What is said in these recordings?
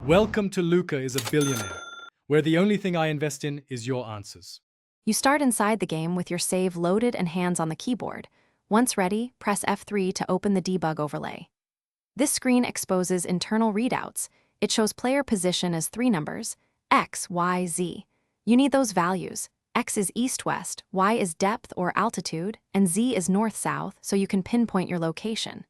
Welcome to Luca is a billionaire, where the only thing I invest in is your answers. You start inside the game with your save loaded and hands on the keyboard. Once ready, press F3 to open the debug overlay. This screen exposes internal readouts. It shows player position as three numbers: X, Y, Z. You need those values. X is east-west, Y is depth or altitude, and Z is north-south, so you can pinpoint your location.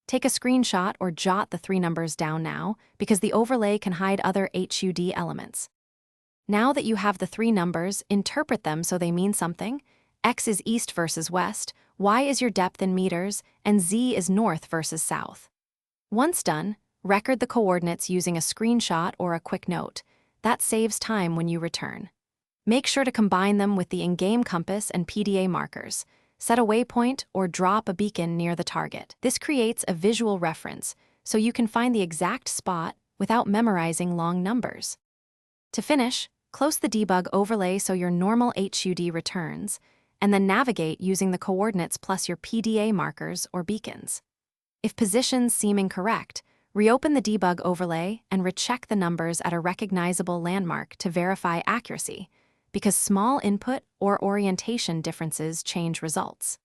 Take a screenshot or jot the three numbers down now, because the overlay can hide other HUD elements. Now that you have the three numbers, interpret them so they mean something. X is east versus west, Y is your depth in meters, and Z is north versus south. Once done, record the coordinates using a screenshot or a quick note. That saves time when you return. Make sure to combine them with the in-game compass and PDA markers. Set a waypoint or drop a beacon near the target. This creates a visual reference, so you can find the exact spot without memorizing long numbers. To finish, close the debug overlay so your normal HUD returns, and then navigate using the coordinates plus your PDA markers or beacons. If positions seem incorrect, reopen the debug overlay and recheck the numbers at a recognizable landmark to verify accuracy, because small input or orientation differences change results.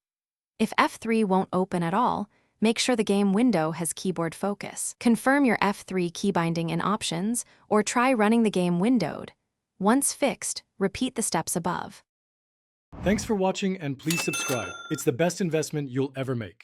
If F3 won't open at all, make sure the game window has keyboard focus. Confirm your F3 keybinding in Options, or try running the game windowed. Once fixed, repeat the steps above. Thanks for watching, and please subscribe. It's the best investment you'll ever make.